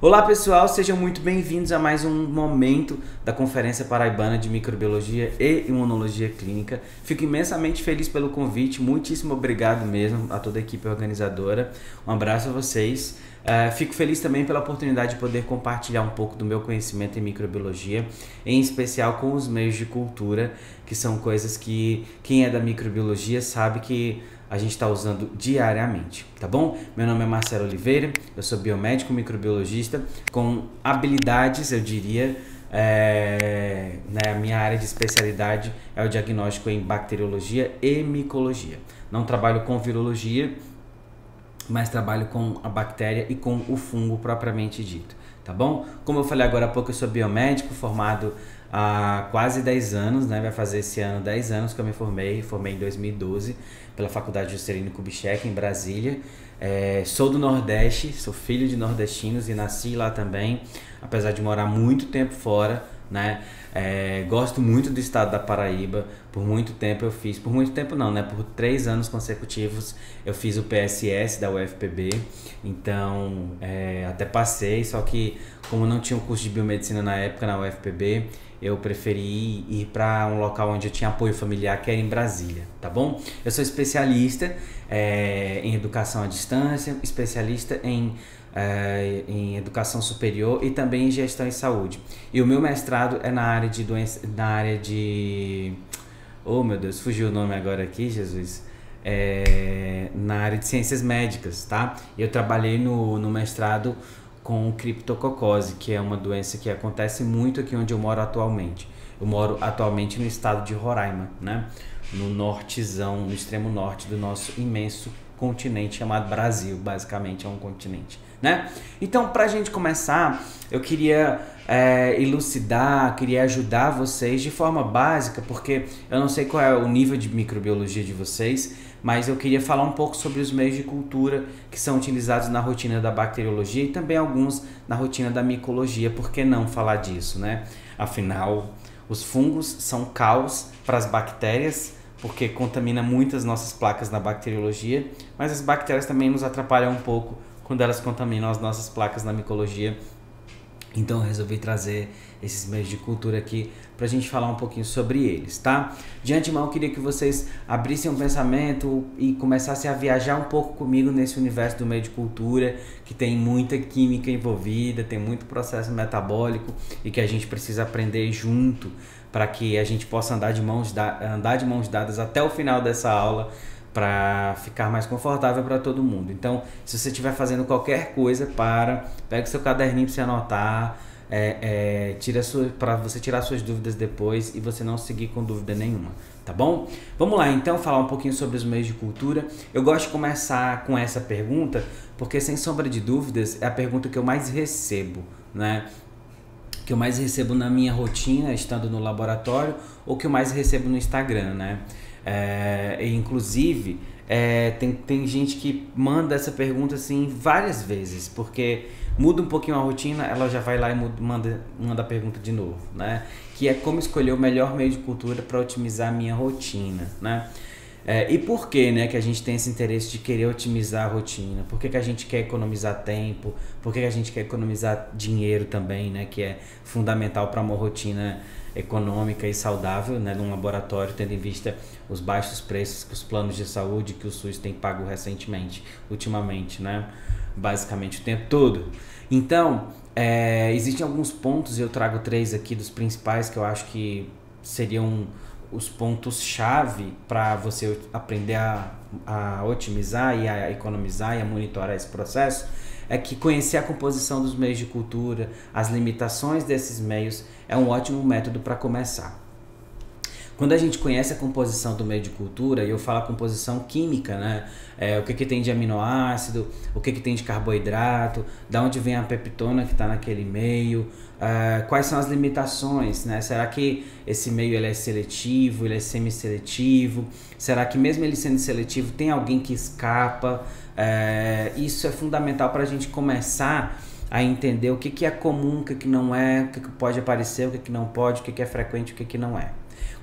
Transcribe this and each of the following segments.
Olá pessoal, sejam muito bem-vindos a mais um momento da Conferência Paraibana de Microbiologia e Imunologia Clínica. Fico imensamente feliz pelo convite, muitíssimo obrigado mesmo a toda a equipe organizadora. Um abraço a vocês. Fico feliz também pela oportunidade de poder compartilhar um pouco do meu conhecimento em microbiologia, em especial com os meios de cultura, que são coisas que quem é da microbiologia sabe que a gente está usando diariamente, tá bom? Meu nome é Marcelo Oliveira, eu sou biomédico microbiologista com habilidades, eu diria, a minha área de especialidade é o diagnóstico em bacteriologia e micologia. Não trabalho com virologia, mas trabalho com a bactéria e com o fungo propriamente dito, tá bom? Como eu falei agora há pouco, eu sou biomédico formado há quase 10 anos, né? Vai fazer esse ano 10 anos que eu me formei em 2012 pela Faculdade Juscelino Kubitschek em Brasília. Sou do Nordeste, sou filho de nordestinos e nasci lá também, apesar de morar muito tempo fora, né? Gosto muito do estado da Paraíba. Por muito tempo eu fiz, por muito tempo não, né? Por 3 anos consecutivos eu fiz o PSS da UFPB, então até passei, só que como não tinha um curso de biomedicina na época na UFPB, eu preferi ir para um local onde eu tinha apoio familiar, que era em Brasília, tá bom? Eu sou especialista em educação à distância, especialista em educação superior e também em gestão em saúde. E o meu mestrado é na área de oh meu Deus, fugiu o nome agora aqui, Jesus. Na área de ciências médicas, tá? Eu trabalhei no mestrado com criptococose, que é uma doença que acontece muito aqui onde eu moro atualmente. Eu moro atualmente no estado de Roraima, né? No nortezão, no extremo norte do nosso imenso continente chamado Brasil, basicamente é um continente, né? Então, pra gente começar, eu queria elucidar, queria ajudar vocês de forma básica, porque eu não sei qual é o nível de microbiologia de vocês, mas eu queria falar um pouco sobre os meios de cultura que são utilizados na rotina da bacteriologia e também alguns na rotina da micologia. Por que não falar disso, né? Afinal, os fungos são caos para as bactérias, porque contamina muitas nossas placas na bacteriologia, mas as bactérias também nos atrapalham um pouco quando elas contaminam as nossas placas na micologia. Então eu resolvi trazer esses meios de cultura aqui para a gente falar um pouquinho sobre eles, tá? De antemão, eu queria que vocês abrissem um pensamento e começassem a viajar um pouco comigo nesse universo do meio de cultura, que tem muita química envolvida, tem muito processo metabólico e que a gente precisa aprender junto para que a gente possa andar de mãos dadas até o final dessa aula, para ficar mais confortável para todo mundo. Então, se você estiver fazendo qualquer coisa, pega o seu caderninho para você anotar, para você tirar suas dúvidas depois e você não seguir com dúvida nenhuma, tá bom? Vamos lá, então, falar um pouquinho sobre os meios de cultura. Eu gosto de começar com essa pergunta, porque, sem sombra de dúvidas, é a pergunta que eu mais recebo, né? Que eu mais recebo na minha rotina, estando no laboratório, ou que eu mais recebo no Instagram, né? Inclusive, tem gente que manda essa pergunta assim várias vezes, porque muda um pouquinho a rotina, ela já vai lá e manda a pergunta de novo, né? Que é como escolher o melhor meio de cultura para otimizar a minha rotina, né? E por que, né, que a gente tem esse interesse de querer otimizar a rotina? Por que a gente quer economizar tempo? Por que a gente quer economizar dinheiro também, né, que é fundamental para uma rotina econômica e saudável, né, num laboratório, tendo em vista os baixos preços que os planos de saúde que o SUS tem pago ultimamente, né, basicamente o tempo todo. Então, existem alguns pontos, eu trago 3 aqui dos principais que eu acho que seriam os pontos-chave para você aprender a otimizar e a economizar e a monitorar esse processo. É que conhecer a composição dos meios de cultura, as limitações desses meios, é um ótimo método para começar. Quando a gente conhece a composição do meio de cultura, e eu falo a composição química, né? O que tem de aminoácido, o que tem de carboidrato, da onde vem a peptona que está naquele meio, quais são as limitações, né? Será que esse meio ele é seletivo, ele é semi-seletivo? Será que mesmo ele sendo seletivo tem alguém que escapa? Isso é fundamental para a gente começar a entender o que é comum, o que não é, o que pode aparecer, o que não pode, o que é frequente, o que não é.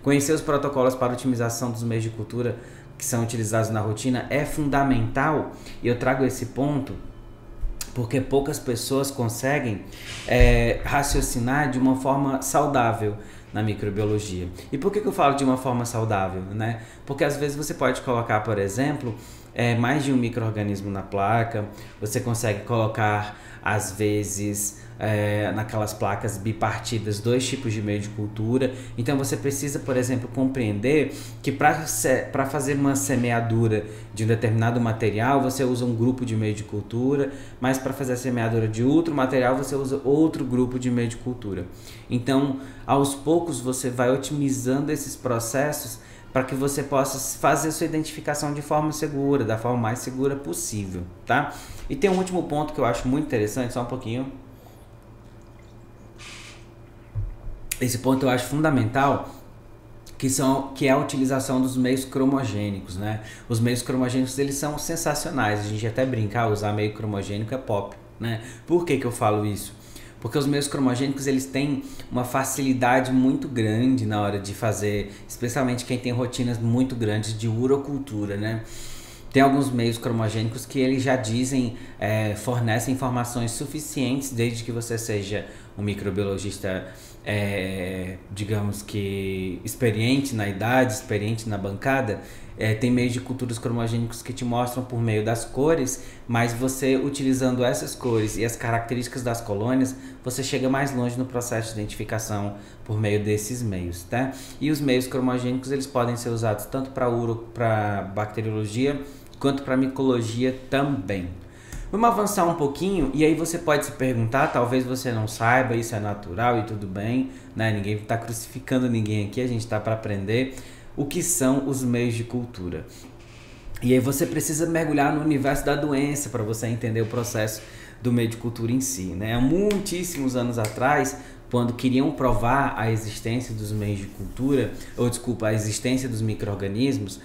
Conhecer os protocolos para otimização dos meios de cultura que são utilizados na rotina é fundamental, e eu trago esse ponto porque poucas pessoas conseguem raciocinar de uma forma saudável na microbiologia. E por que eu falo de uma forma saudável, né? Porque às vezes você pode colocar, por exemplo, mais de um micro-organismo na placa, você consegue colocar, às vezes, naquelas placas bipartidas, 2 tipos de meio de cultura. Então você precisa, por exemplo, compreender que para fazer uma semeadura de um determinado material, você usa um grupo de meio de cultura, mas para fazer a semeadura de outro material, você usa outro grupo de meio de cultura. Então, aos poucos, você vai otimizando esses processos para que você possa fazer sua identificação de forma segura, da forma mais segura possível, tá? E tem um último ponto que eu acho muito interessante, só um pouquinho. Esse ponto eu acho fundamental, que é a utilização dos meios cromogênicos, né? Os meios cromogênicos, eles são sensacionais, a gente até brinca, usar meio cromogênico é pop, né? Por que eu falo isso? Porque os meios cromogênicos, eles têm uma facilidade muito grande na hora de fazer, especialmente quem tem rotinas muito grandes de urocultura, né? Tem alguns meios cromogênicos que eles já dizem, fornecem informações suficientes, desde que você seja um microbiologista, digamos que experiente na idade, experiente na bancada. Tem meios de culturas cromogênicos que te mostram por meio das cores, mas você utilizando essas cores e as características das colônias, você chega mais longe no processo de identificação por meio desses meios, tá? E os meios cromogênicos, eles podem ser usados tanto para bacteriologia quanto para micologia também. Vamos avançar um pouquinho e aí você pode se perguntar, talvez você não saiba, isso é natural e tudo bem, né? Ninguém está crucificando ninguém aqui, a gente está para aprender o que são os meios de cultura. E aí você precisa mergulhar no universo da doença para você entender o processo do meio de cultura em si, né? Há muitíssimos anos atrás, quando queriam provar a existência dos meios de cultura, a existência dos micro-organismos,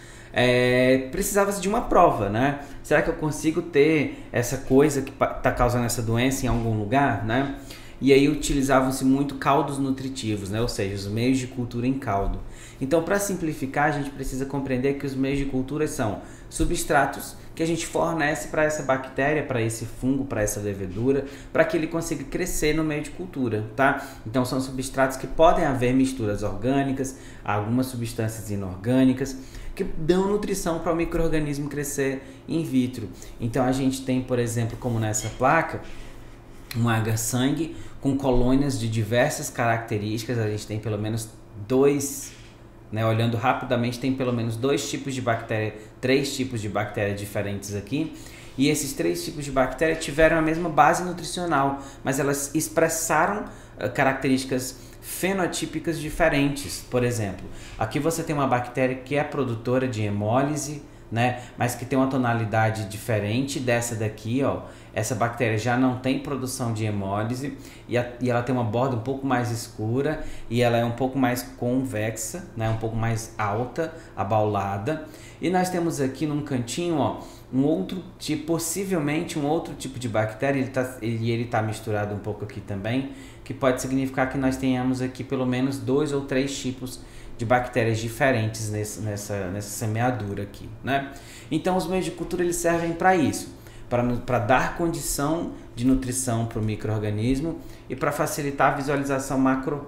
precisava-se de uma prova, né? Será que eu consigo ter essa coisa que está causando essa doença em algum lugar, né? E aí utilizavam-se muito caldos nutritivos, né? Ou seja, os meios de cultura em caldo. Então, para simplificar, a gente precisa compreender que os meios de cultura são substratos que a gente fornece para essa bactéria, para esse fungo, para essa levedura, para que ele consiga crescer no meio de cultura, tá? Então, são substratos que podem haver misturas orgânicas, algumas substâncias inorgânicas, que dão nutrição para o micro-organismo crescer in vitro. Então, a gente tem, por exemplo, como nessa placa, um agar-sangue com colônias de diversas características. A gente tem pelo menos 2, né, olhando rapidamente, tem pelo menos 2 tipos de bactéria, 3 tipos de bactéria diferentes aqui. E esses 3 tipos de bactéria tiveram a mesma base nutricional, mas elas expressaram características fenotípicas diferentes. Por exemplo, aqui você tem uma bactéria que é produtora de hemólise, né, mas que tem uma tonalidade diferente dessa daqui, ó. Essa bactéria já não tem produção de hemólise e ela tem uma borda um pouco mais escura e ela é um pouco mais convexa, né, um pouco mais alta, abaulada. E nós temos aqui num cantinho, ó, um outro tipo, possivelmente um outro tipo de bactéria, ele tá misturado um pouco aqui também, que pode significar que nós tenhamos aqui pelo menos 2 ou 3 tipos de bactérias diferentes nessa semeadura aqui, né? Então os meios de cultura, eles servem para isso, para dar condição de nutrição para o micro-organismo e para facilitar a visualização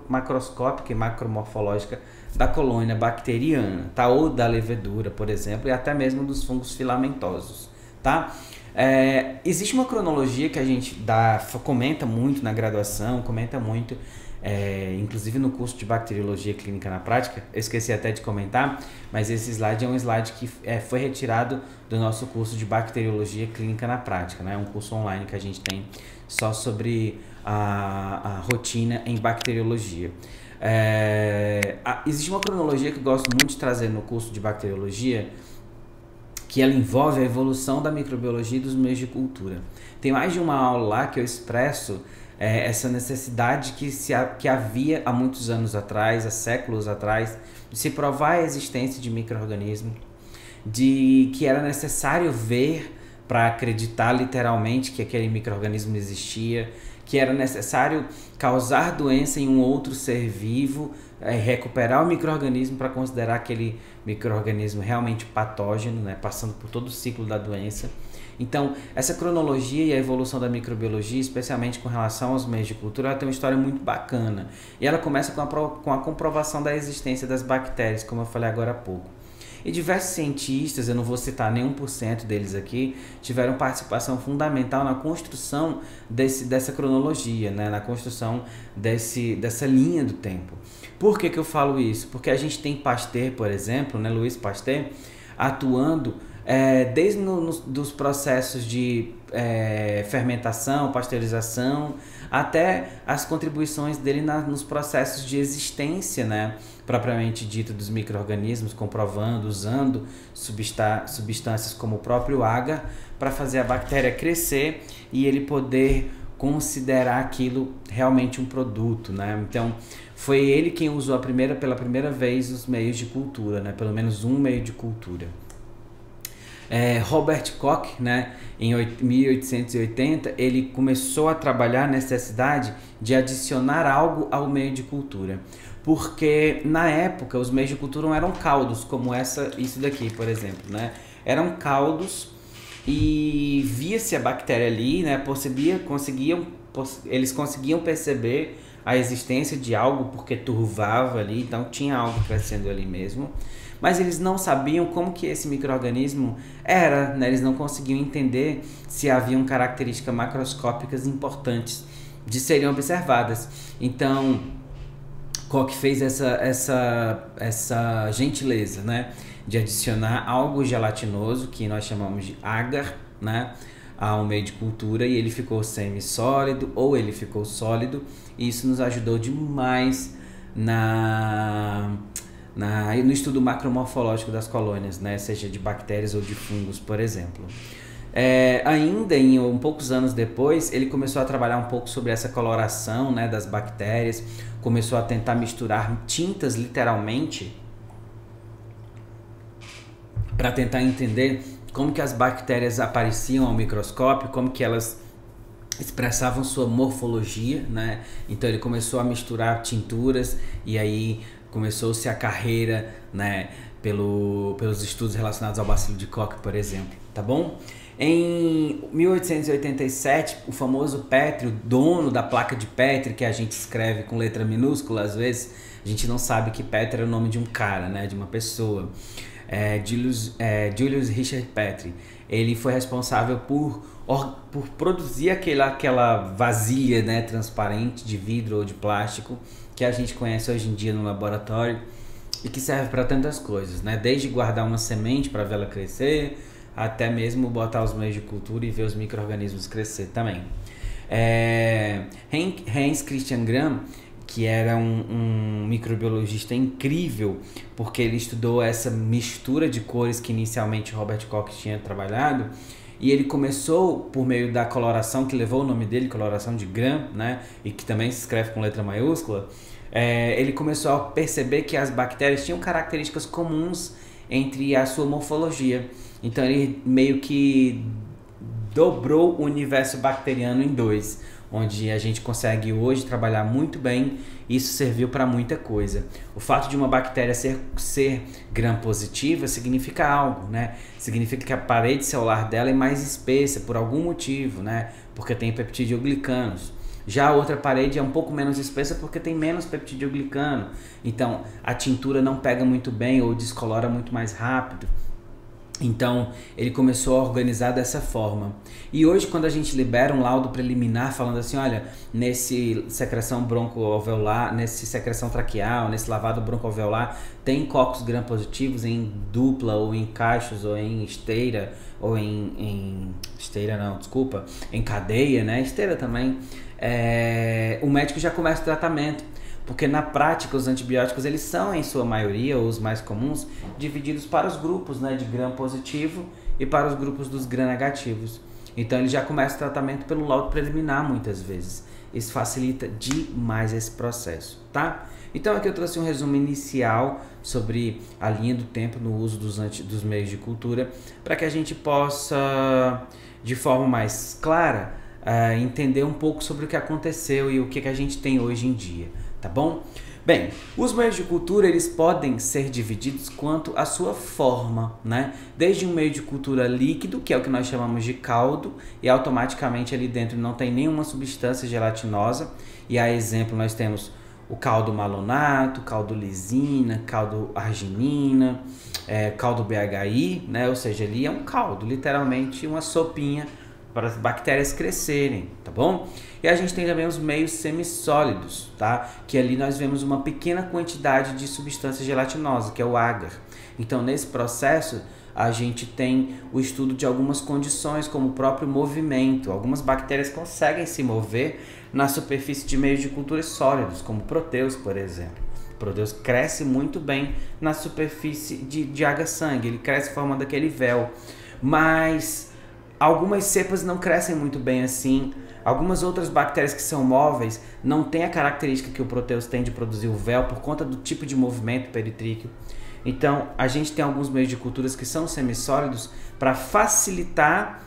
macroscópica e macromorfológica da colônia bacteriana, tá? Ou da levedura, por exemplo, e até mesmo dos fungos filamentosos, tá? Existe uma cronologia que a gente comenta muito na graduação, comenta muito, inclusive no curso de bacteriologia clínica na prática. Eu esqueci até de comentar, mas esse slide é um slide que foi retirado do nosso curso de bacteriologia clínica na prática, né? Um curso online que a gente tem só sobre a rotina em bacteriologia. Existe uma cronologia que eu gosto muito de trazer no curso de bacteriologia, que ela envolve a evolução da microbiologia e dos meios de cultura. Tem mais de uma aula lá que eu expresso essa necessidade que havia há muitos anos atrás, há séculos atrás, de se provar a existência de micro-organismos, de que era necessário ver para acreditar literalmente que aquele micro-organismo existia, que era necessário causar doença em um outro ser vivo, recuperar o micro-organismo para considerar aquele micro-organismo realmente patógeno, né, passando por todo o ciclo da doença. Então, essa cronologia e a evolução da microbiologia, especialmente com relação aos meios de cultura, ela tem uma história muito bacana. E ela começa com a comprovação da existência das bactérias, como eu falei agora há pouco. E diversos cientistas, eu não vou citar nenhum por cento deles aqui, tiveram participação fundamental na construção dessa cronologia, né? Na construção dessa linha do tempo. Por que eu falo isso? Porque a gente tem Pasteur, por exemplo, né? Louis Pasteur, atuando desde dos processos de fermentação, pasteurização, até as contribuições dele nos processos de existência, né, propriamente dito, dos micro-organismos, comprovando, usando substâncias como o próprio agar para fazer a bactéria crescer e ele poder considerar aquilo realmente um produto, né? Então, foi ele quem usou pela primeira vez os meios de cultura, né? Pelo menos um meio de cultura. Robert Koch, né, em 1880, ele começou a trabalhar a necessidade de adicionar algo ao meio de cultura. Porque, na época, os meios de cultura não eram caldos, como isso daqui, por exemplo, né? Eram caldos e via-se a bactéria ali, né? Eles conseguiam perceber a existência de algo porque turvava ali, então tinha algo crescendo ali mesmo. Mas eles não sabiam como que esse micro-organismo era, né? Eles não conseguiam entender se haviam características macroscópicas importantes de serem observadas. Então, Koch fez essa gentileza, né, de adicionar algo gelatinoso, que nós chamamos de agar, né, ao meio de cultura, e ele ficou semi-sólido ou ele ficou sólido, e isso nos ajudou demais no estudo macromorfológico das colônias, né, seja de bactérias ou de fungos, por exemplo. Ainda poucos anos depois, ele começou a trabalhar um pouco sobre essa coloração, né, das bactérias, começou a tentar misturar tintas literalmente para tentar entender como que as bactérias apareciam ao microscópio, como que elas expressavam sua morfologia, né? Então ele começou a misturar tinturas e aí começou-se a carreira, né, pelos estudos relacionados ao bacilo de Koch, por exemplo, tá bom? Em 1887, o famoso Petri, o dono da placa de Petri, que a gente escreve com letra minúscula, às vezes a gente não sabe que Petri é o nome de um cara, né, de uma pessoa. Julius Richard Petri, ele foi responsável por produzir aquela vasilha, né, transparente de vidro ou de plástico que a gente conhece hoje em dia no laboratório e que serve para tantas coisas, né? Desde guardar uma semente para vê-la crescer, até mesmo botar os meios de cultura e ver os micro-organismos crescer também. Hans Christian Gram, que era um microbiologista incrível, porque ele estudou essa mistura de cores que inicialmente Robert Koch tinha trabalhado, e ele começou por meio da coloração, que levou o nome dele, coloração de Gram, né, e que também se escreve com letra maiúscula. Ele começou a perceber que as bactérias tinham características comuns entre a sua morfologia. Então ele meio que dobrou o universo bacteriano em dois, onde a gente consegue hoje trabalhar muito bem. Isso serviu para muita coisa. O fato de uma bactéria ser gram-positiva significa algo, né? Significa que a parede celular dela é mais espessa por algum motivo, né? Porque tem peptidoglicanos. Já a outra parede é um pouco menos espessa porque tem menos peptidoglicano. Então a tintura não pega muito bem ou descolora muito mais rápido. Então ele começou a organizar dessa forma. E hoje, quando a gente libera um laudo preliminar falando assim, olha, nesse secreção broncoalveolar, nesse secreção traqueal, nesse lavado broncoalveolar, tem cocos gram-positivos em dupla ou em cachos ou em esteira ou em cadeia, né? Esteira também. O médico já começa o tratamento. Porque na prática os antibióticos eles são, em sua maioria, ou os mais comuns, divididos para os grupos, né, de gram positivo e para os grupos dos gram negativos. Então ele já começa o tratamento pelo laudo preliminar muitas vezes. Isso facilita demais esse processo, tá? Então aqui eu trouxe um resumo inicial sobre a linha do tempo no uso dos meios de cultura, para que a gente possa, de forma mais clara, entender um pouco sobre o que aconteceu e o que a gente tem hoje em dia. Tá bom? Bem, os meios de cultura eles podem ser divididos quanto à sua forma, né? Desde um meio de cultura líquido, que é o que nós chamamos de caldo, e automaticamente ali dentro não tem nenhuma substância gelatinosa. E a exemplo nós temos o caldo malonato, caldo lisina, caldo arginina, caldo BHI, né? Ou seja, ali é um caldo, literalmente uma sopinha para as bactérias crescerem, tá bom? E a gente tem também os meios semissólidos, tá? Que ali nós vemos uma pequena quantidade de substância gelatinosa, que é o agar. Então, nesse processo, a gente tem o estudo de algumas condições, como o próprio movimento. Algumas bactérias conseguem se mover na superfície de meios de culturas sólidos, como proteus, por exemplo. O proteus cresce muito bem na superfície de agar-sangue, ele cresce formando aquele véu, mas algumas cepas não crescem muito bem assim. Algumas outras bactérias que são móveis não têm a característica que o proteus tem de produzir o véu por conta do tipo de movimento perítríqueo. Então, a gente tem alguns meios de culturas que são semissólidos para facilitar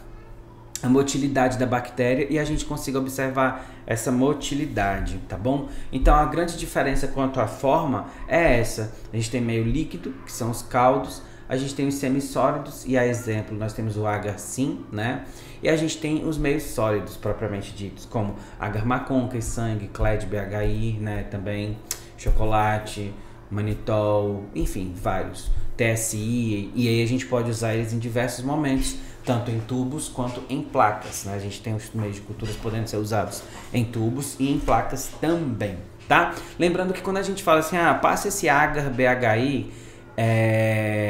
a motilidade da bactéria e a gente consiga observar essa motilidade, tá bom? Então, a grande diferença quanto à forma é essa. A gente tem meio líquido, que são os caldos. A gente tem os semissólidos e a exemplo nós temos o agar-sim, né? E a gente tem os meios sólidos propriamente ditos, como agar-macôncas, sangue, Cled, BHI, né? Também chocolate, manitol, enfim, vários. TSI, e aí a gente pode usar eles em diversos momentos, tanto em tubos quanto em placas, né? A gente tem os meios de culturas podendo ser usados em tubos e em placas também, tá? Lembrando que quando a gente fala assim, passa esse agar BHI,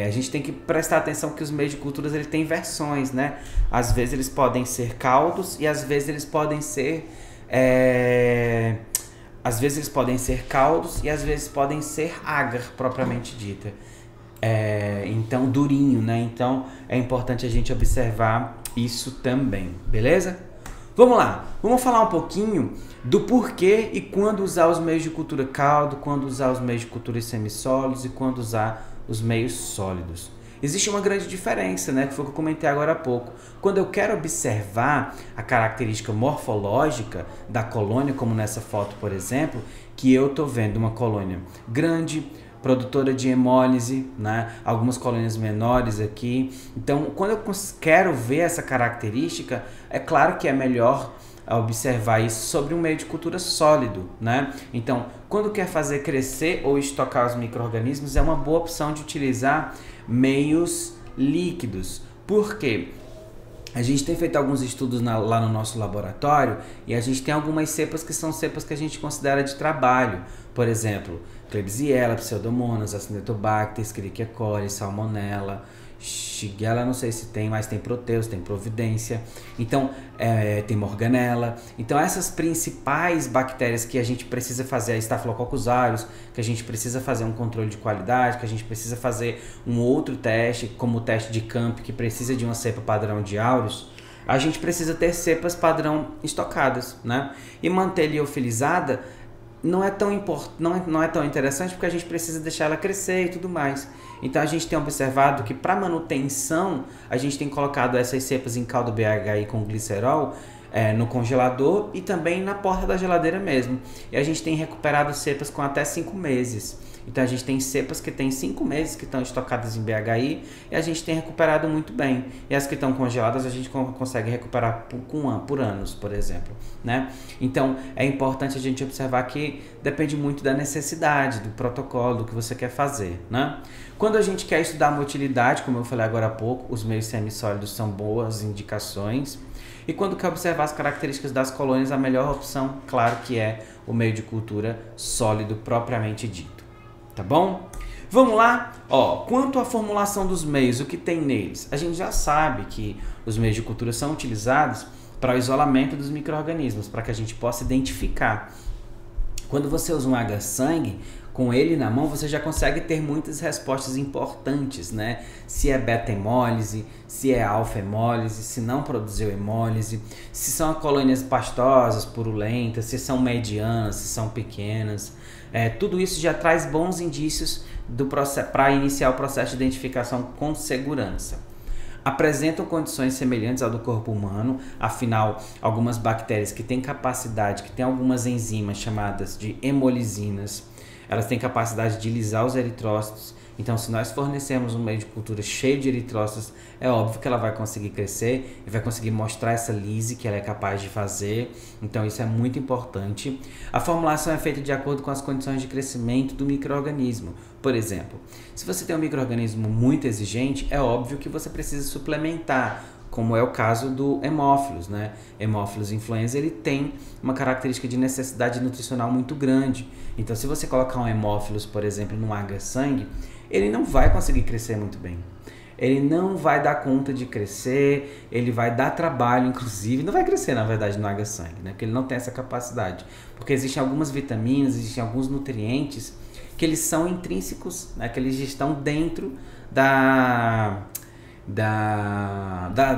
a gente tem que prestar atenção que os meios de culturas ele tem versões, né? Às vezes eles podem ser caldos e às vezes eles podem ser caldos e às vezes podem ser agar propriamente dita. Então durinho, né? Então é importante a gente observar isso também, beleza? Vamos lá, vamos falar um pouquinho do porquê e quando usar os meios de cultura caldo, quando usar os meios de cultura semissólidos e quando usar os meios sólidos. Existe uma grande diferença, né, que foi o que eu comentei agora há pouco. Quando eu quero observar a característica morfológica da colônia, como nessa foto, por exemplo, que eu estou vendo uma colônia grande, produtora de hemólise, né, algumas colônias menores aqui. Então, quando eu quero ver essa característica, é claro que é melhor observar isso sobre um meio de cultura sólido, né? Então, quando quer fazer crescer ou estocar os micro-organismos, é uma boa opção de utilizar meios líquidos. Por quê? A gente tem feito alguns estudos lá no nosso laboratório e a gente tem algumas cepas que são cepas que a gente considera de trabalho. Por exemplo, Klebsiella, Pseudomonas, Acinetobacter, Escherichia coli, Salmonella, Shigella, não sei se tem, mas tem Proteus, tem Providência, então tem Morganella. Então essas principais bactérias que a gente precisa fazer, a Staphylococcus aureus, que a gente precisa fazer um controle de qualidade, que a gente precisa fazer um outro teste, como o teste de Camp, que precisa de uma cepa padrão de aureus, a gente precisa ter cepas padrão estocadas, né? E manter liofilizada não é tão interessante porque a gente precisa deixar ela crescer e tudo mais. Então a gente tem observado que para manutenção a gente tem colocado essas cepas em caldo BHI com glicerol no congelador e também na porta da geladeira mesmo. E a gente tem recuperado cepas com até 5 meses. Então a gente tem cepas que tem 5 meses que estão estocadas em BHI e a gente tem recuperado muito bem. E as que estão congeladas a gente consegue recuperar por anos, por exemplo, né? Então é importante a gente observar que depende muito da necessidade, do protocolo, do que você quer fazer, né? Quando a gente quer estudar a motilidade, como eu falei agora há pouco, os meios semissólidos são boas indicações. E quando quer observar as características das colônias, a melhor opção, claro que é o meio de cultura sólido propriamente dito. Tá bom? Vamos lá? Quanto à formulação dos meios, o que tem neles? A gente já sabe que os meios de cultura são utilizados para o isolamento dos micro-organismos, para que a gente possa identificar. Quando você usa um agar-sangue, com ele na mão, você já consegue ter muitas respostas importantes, né? Se é beta-hemólise, se é alfa-hemólise, se não produziu hemólise, se são colônias pastosas, purulentas, se são medianas, se são pequenas. Tudo isso já traz bons indícios para iniciar o processo de identificação com segurança. Apresentam condições semelhantes ao do corpo humano, afinal, algumas bactérias que têm capacidade, que têm algumas enzimas chamadas de hemolisinas, elas têm capacidade de lisar os eritrócitos. Então, se nós fornecermos um meio de cultura cheio de eritrócitos, é óbvio que ela vai conseguir crescer e vai conseguir mostrar essa lise que ela é capaz de fazer. Então, isso é muito importante. A formulação é feita de acordo com as condições de crescimento do micro-organismo. Por exemplo, se você tem um micro-organismo muito exigente, é óbvio que você precisa suplementar, como é o caso do Haemophilus, né? Haemophilus influenza, ele tem uma característica de necessidade nutricional muito grande. Então, se você colocar um Haemophilus, por exemplo, num agar-sangue, ele não vai conseguir crescer muito bem. Ele não vai dar conta de crescer, ele vai dar trabalho, inclusive, não vai crescer, na verdade, no agar-sangue, né? Porque ele não tem essa capacidade. Porque existem algumas vitaminas, existem alguns nutrientes que eles são intrínsecos, né? Que eles estão dentro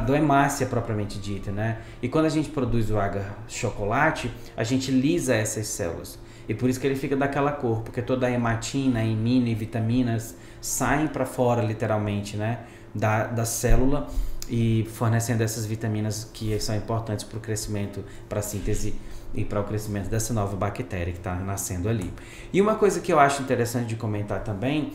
do hemácia propriamente dita, né? E quando a gente produz o agar-chocolate, a gente lisa essas células. E por isso que ele fica daquela cor, porque toda a hematina, a imina e vitaminas saem para fora, literalmente, né? Da célula e fornecendo essas vitaminas que são importantes para o crescimento, para a síntese e para o crescimento dessa nova bactéria que está nascendo ali. E uma coisa que eu acho interessante de comentar também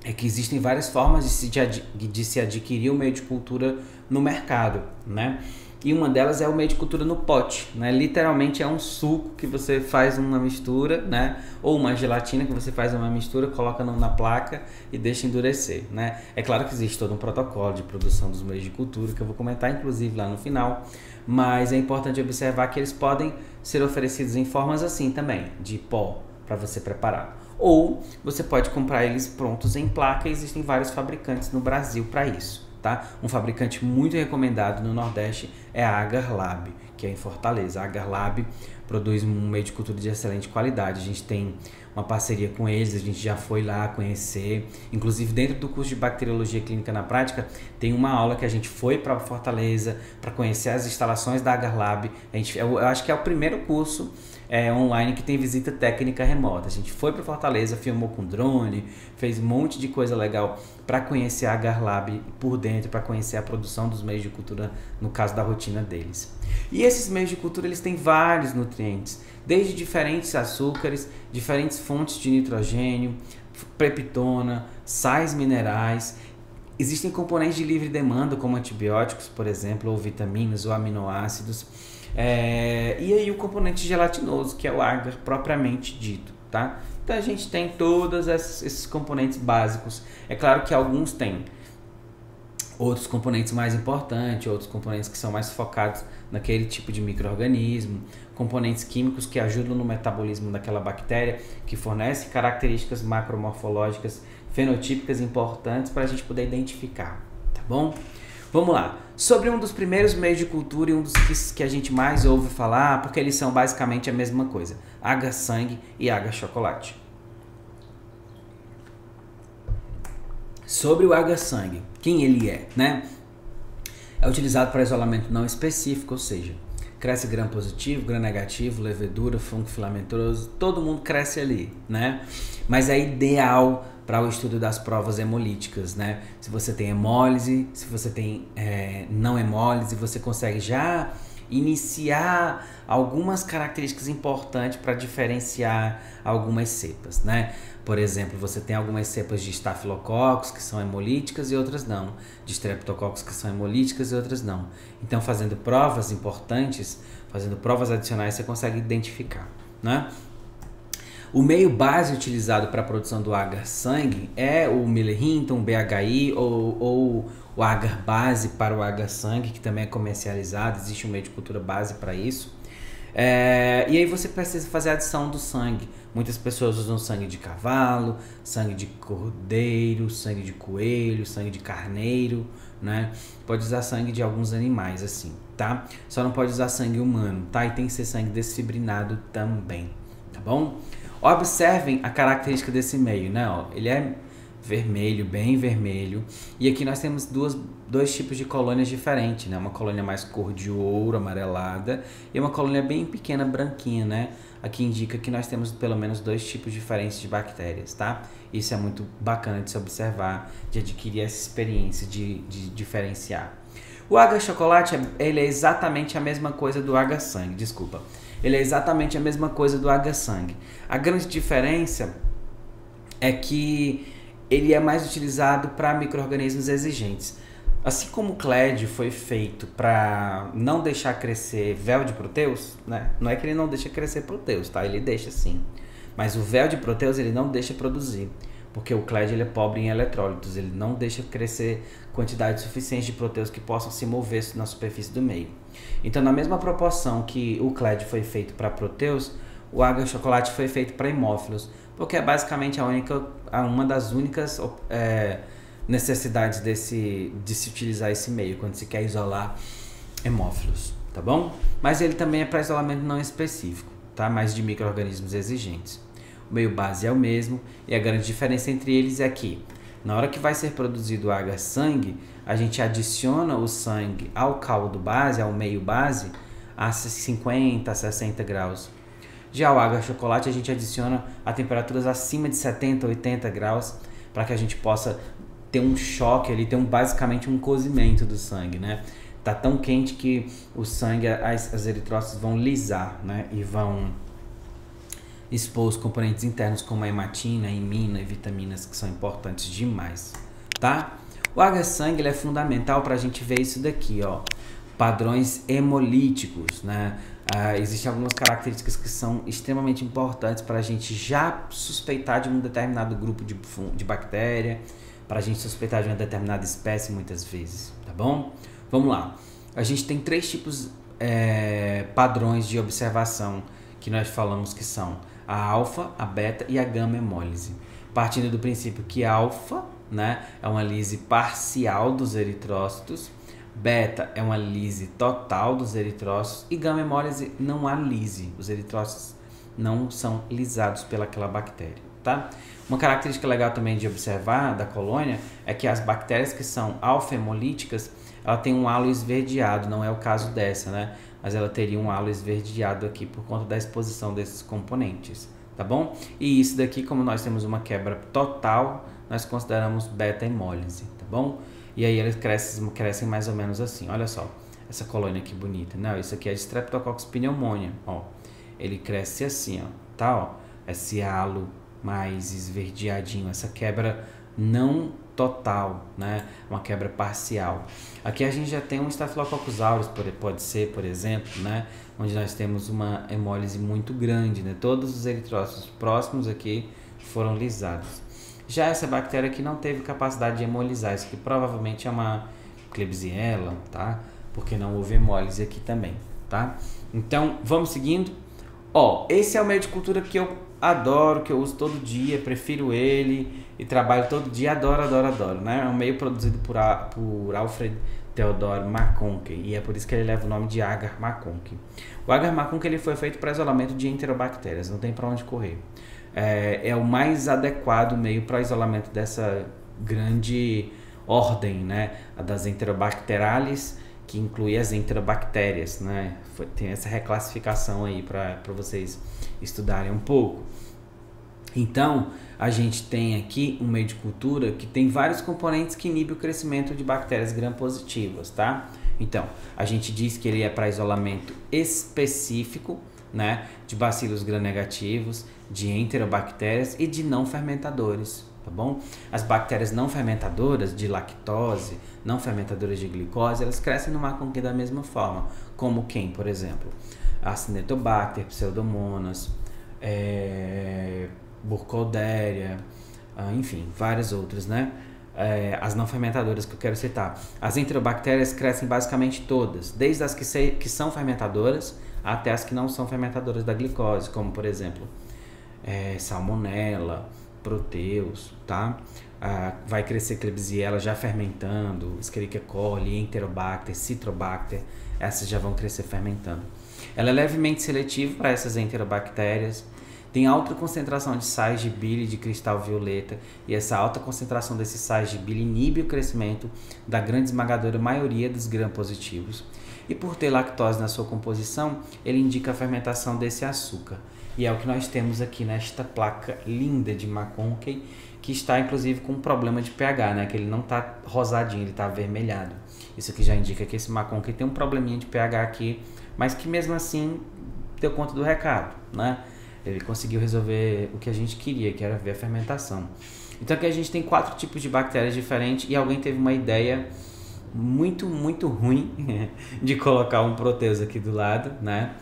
é que existem várias formas de se adquirir o meio de cultura no mercado, né? E uma delas é o meio de cultura no pote, né? Literalmente é um suco que você faz uma mistura, né? Ou uma gelatina que você faz uma mistura, coloca na placa e deixa endurecer, né? É claro que existe todo um protocolo de produção dos meios de cultura, que eu vou comentar inclusive lá no final, mas é importante observar que eles podem ser oferecidos em formas assim também, de pó, para você preparar. Ou você pode comprar eles prontos em placa, e existem vários fabricantes no Brasil para isso. Tá? Um fabricante muito recomendado no Nordeste é a Agar Lab, que é em Fortaleza. A Agar Lab produz um meio de cultura de excelente qualidade. A gente tem uma parceria com eles, a gente já foi lá conhecer. Inclusive, dentro do curso de Bacteriologia Clínica na Prática, tem uma aula que a gente foi para Fortaleza para conhecer as instalações da Agar Lab. Eu acho que é o primeiro curso online que tem visita técnica remota. A gente foi para Fortaleza, filmou com drone, fez um monte de coisa legal para conhecer a Agar Lab por dentro, para conhecer a produção dos meios de cultura, no caso da rotina deles. E esses meios de cultura, eles têm vários nutrientes, desde diferentes açúcares, diferentes fontes de nitrogênio, peptona, sais minerais. Existem componentes de livre demanda, como antibióticos, por exemplo, ou vitaminas ou aminoácidos. E aí o componente gelatinoso, que é o agar propriamente dito, tá? Então a gente tem todos esses componentes básicos. É claro que alguns têm outros componentes mais importantes, outros componentes que são mais focados naquele tipo de micro-organismo, componentes químicos que ajudam no metabolismo daquela bactéria, que fornecem características macromorfológicas, fenotípicas importantes para a gente poder identificar, tá bom? Vamos lá. Sobre um dos primeiros meios de cultura e um dos que a gente mais ouve falar, porque eles são basicamente a mesma coisa: agar-sangue e agar-chocolate. Sobre o agar-sangue, quem ele é, né? É utilizado para isolamento não específico, ou seja, cresce gram-positivo, gram-negativo, levedura, fungo filamentoso, todo mundo cresce ali, né? Mas é ideal para o estudo das provas hemolíticas, né? Se você tem hemólise, se você tem não hemólise, você consegue já iniciar algumas características importantes para diferenciar algumas cepas, né? Por exemplo, você tem algumas cepas de estafilococos que são hemolíticas e outras não, de streptococcus que são hemolíticas e outras não. Então, fazendo provas importantes, fazendo provas adicionais, você consegue identificar, né? O meio base utilizado para a produção do agar-sangue é o Miller-Hinton, o BHI ou o agar-base para o agar-sangue, que também é comercializado, existe um meio de cultura base para isso. E aí você precisa fazer a adição do sangue. Muitas pessoas usam sangue de cavalo, sangue de cordeiro, sangue de coelho, sangue de carneiro, né? Pode usar sangue de alguns animais assim, tá? Só não pode usar sangue humano, tá? E tem que ser sangue desfibrinado também, tá bom? Observem a característica desse meio, né? Ó, ele é vermelho, bem vermelho. E aqui nós temos dois tipos de colônias diferentes, né? Uma colônia mais cor de ouro, amarelada, e uma colônia bem pequena, branquinha, né? Aqui indica que nós temos pelo menos dois tipos diferentes de bactérias, tá? Isso é muito bacana de se observar, de adquirir essa experiência de diferenciar. O agar-chocolate, ele é exatamente a mesma coisa do agar-sangue, desculpa. Ele é exatamente a mesma coisa do H-Sang. A grande diferença é que ele é mais utilizado para micro-organismos exigentes. Assim como o CLED foi feito para não deixar crescer véu de Proteus, né? Não é que ele não deixa crescer Proteus, tá? Ele deixa sim. Mas o véu de Proteus ele não deixa produzir, porque o CLED ele é pobre em eletrólitos, ele não deixa crescer quantidade suficiente de proteus que possam se mover na superfície do meio. Então, na mesma proporção que o CLED foi feito para proteus, o H-chocolate foi feito para hemófilos, porque é basicamente uma das únicas necessidades de se utilizar esse meio, quando se quer isolar hemófilos, tá bom? Mas ele também é para isolamento não específico, tá? Mas de micro-organismos exigentes. O meio base é o mesmo, e a grande diferença entre eles é que, na hora que vai ser produzido o H-Sang, a gente adiciona o sangue ao caldo base, ao meio base, a 50, 60 graus. Já o H-chocolate a gente adiciona a temperaturas acima de 70, 80 graus, para que a gente possa ter um choque ali, ter basicamente um cozimento do sangue, né? Tá tão quente que o sangue, as eritrócitos vão lisar, né? E vão expor os componentes internos como a hematina, a imina e vitaminas que são importantes demais, tá? O H-Sang ele é fundamental para a gente ver isso daqui, ó, padrões hemolíticos, né? Existem algumas características que são extremamente importantes para a gente já suspeitar de um determinado grupo de bactéria, para a gente suspeitar de uma determinada espécie muitas vezes, tá bom? Vamos lá. A gente tem 3 tipos padrões de observação que nós falamos que são a alfa, a beta e a gama hemólise. Partindo do princípio que alfa, né, é uma lise parcial dos eritrócitos, beta é uma lise total dos eritrócitos e gama hemólise não há lise. Os eritrócitos não são lisados pelaquela bactéria, tá? Uma característica legal também de observar da colônia é que as bactérias que são alfa-hemolíticas, ela tem um halo esverdeado, não é o caso dessa, né? Mas ela teria um halo esverdeado aqui por conta da exposição desses componentes, tá bom? E isso daqui, como nós temos uma quebra total, nós consideramos beta-hemólise, tá bom? E aí eles crescem mais ou menos assim, olha só, essa colônia aqui bonita, né? Isso aqui é de Streptococcus pneumonia, ó. Ele cresce assim, ó, tá? Ó, esse halo mais esverdeadinho, essa quebra não total, né? Uma quebra parcial. Aqui a gente já tem um Staphylococcus aureus, pode ser, por exemplo, né? Onde nós temos uma hemólise muito grande, né? Todos os eritrócitos próximos aqui foram lisados. Já essa bactéria aqui não teve capacidade de hemolizar, isso aqui provavelmente é uma Klebsiella, tá? Porque não houve hemólise aqui também, tá? Então, vamos seguindo. Ó, esse é o meio de cultura que eu adoro, que eu uso todo dia, prefiro ele e trabalho todo dia, adoro, né? É um meio produzido por Alfred Theodor McConkie e é por isso que ele leva o nome de Agar McConkie. O Agar McConkie ele foi feito para isolamento de enterobactérias, não tem para onde correr. É o mais adequado meio para isolamento dessa grande ordem, né? A das enterobacterales, que inclui as enterobactérias, né? Tem essa reclassificação aí para vocês estudarem um pouco. Então, a gente tem aqui um meio de cultura que tem vários componentes que inibem o crescimento de bactérias gram-positivas, tá? Então, a gente diz que ele é para isolamento específico, né? De bacilos gram-negativos, de enterobactérias e de não fermentadores, tá bom? As bactérias não fermentadoras de lactose, não fermentadoras de glicose, elas crescem no Macconkie da mesma forma, como quem, por exemplo? Acinetobacter, Pseudomonas, Burkholderia, enfim, várias outras, né? As não fermentadoras que eu quero citar. As enterobactérias crescem basicamente todas, desde as que são fermentadoras até as que não são fermentadoras da glicose, como por exemplo, Salmonella, Proteus, tá? Vai crescer Klebsiella já fermentando, Escherichia coli, Enterobacter, Citrobacter, essas já vão crescer fermentando. Ela é levemente seletiva para essas enterobactérias, tem alta concentração de sais de bile de cristal violeta e essa alta concentração desses sais de bile inibe o crescimento da grande esmagadora maioria dos gram-positivos. E por ter lactose na sua composição, ele indica a fermentação desse açúcar. E é o que nós temos aqui nesta placa linda de Macconkie, que está inclusive com um problema de pH, né? Que ele não está rosadinho, ele está avermelhado. Isso aqui já indica que esse Macconkie tem um probleminha de pH aqui, mas que mesmo assim deu conta do recado, né? Ele conseguiu resolver o que a gente queria, que era ver a fermentação. Então aqui a gente tem 4 tipos de bactérias diferentes e alguém teve uma ideia muito ruim de colocar um Proteus aqui do lado, né?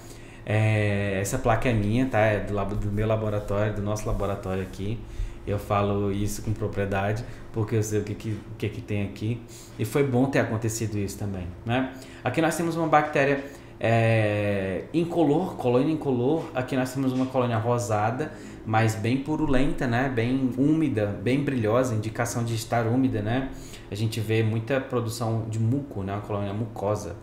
Essa placa é minha, tá? É do meu laboratório, do nosso laboratório aqui. Eu falo isso com propriedade, porque eu sei o que tem aqui. E foi bom ter acontecido isso também, né? Aqui nós temos uma bactéria incolor, colônia incolor. Aqui nós temos uma colônia rosada, mas bem purulenta, né? Bem úmida, bem brilhosa, indicação de estar úmida, né? A gente vê muita produção de muco, né? Uma colônia mucosa.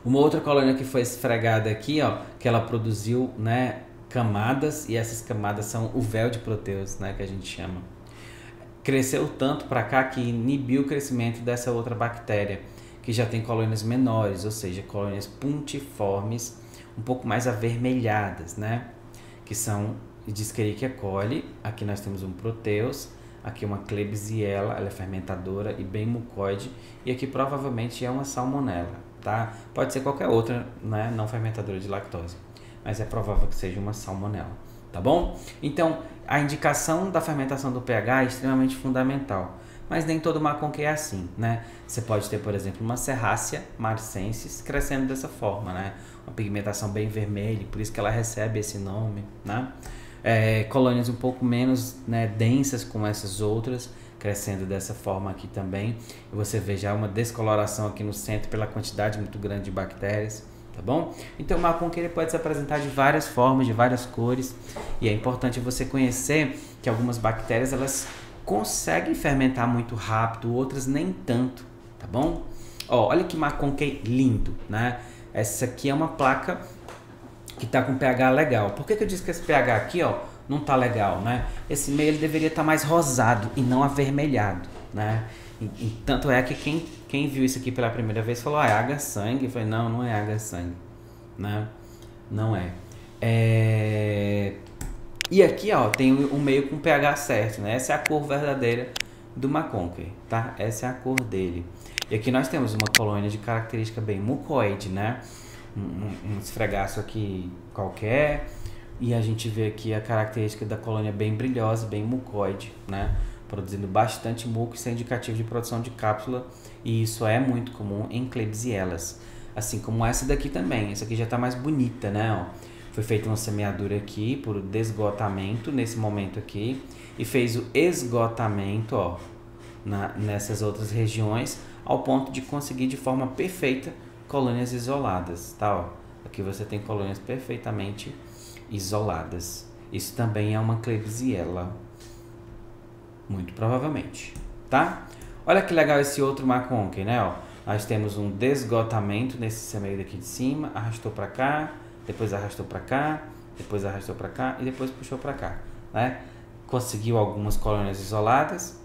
Uma outra colônia que foi esfregada aqui, ó, que ela produziu, né, camadas, e essas camadas são o véu de Proteus, né, que a gente chama. Cresceu tanto para cá que inibiu o crescimento dessa outra bactéria, que já tem colônias menores, ou seja, colônias puntiformes, um pouco mais avermelhadas, né, que são de Escherichia coli. Aqui nós temos um Proteus, aqui uma Klebsiella, ela é fermentadora e bem mucoide, e aqui provavelmente é uma Salmonella, tá? Pode ser qualquer outra, né, não fermentadora de lactose, mas é provável que seja uma Salmonella, tá bom? Então, a indicação da fermentação do pH é extremamente fundamental, mas nem todo maconque é assim, né? Você pode ter, por exemplo, uma Serratia marcensis crescendo dessa forma, né? Uma pigmentação bem vermelha, por isso que ela recebe esse nome, né? Colônias um pouco menos, né, densas como essas outras, crescendo dessa forma aqui também. E você vê já uma descoloração aqui no centro pela quantidade muito grande de bactérias, tá bom? Então o maconque ele pode se apresentar de várias formas, de várias cores, e é importante você conhecer que algumas bactérias elas conseguem fermentar muito rápido, outras nem tanto, tá bom? Ó, olha que maconque lindo, né? Essa aqui é uma placa que tá com pH legal. Por que eu disse que esse pH aqui, ó, não tá legal, né? Esse meio ele deveria estar mais rosado e não avermelhado, né? E tanto é que quem viu isso aqui pela primeira vez falou, é água sangue. Eu falei, não é água sangue, né? Não é. E aqui, ó, tem um meio com pH certo, né? Essa é a cor verdadeira do maconque, tá? Essa é a cor dele. E aqui nós temos uma colônia de característica bem mucoide, né? Um esfregaço aqui qualquer, e a gente vê aqui a característica da colônia bem brilhosa, bem mucoide, né? Produzindo bastante muco, isso é indicativo de produção de cápsula, e isso é muito comum em Klebsiellas, assim como essa daqui também. Essa aqui já está mais bonita, né? Ó, foi feita uma semeadura aqui por desgotamento nesse momento aqui, e fez o esgotamento, ó, nessas outras regiões, ao ponto de conseguir de forma perfeita colônias isoladas, tá? Ó, aqui você tem colônias perfeitamente isoladas. Isso também é uma Klebsiella, muito provavelmente, tá? Olha que legal esse outro maconque, né? Ó, nós temos um desgotamento nesse semeio daqui de cima, arrastou para cá, depois arrastou para cá, depois arrastou para cá e depois puxou para cá, né? Conseguiu algumas colônias isoladas,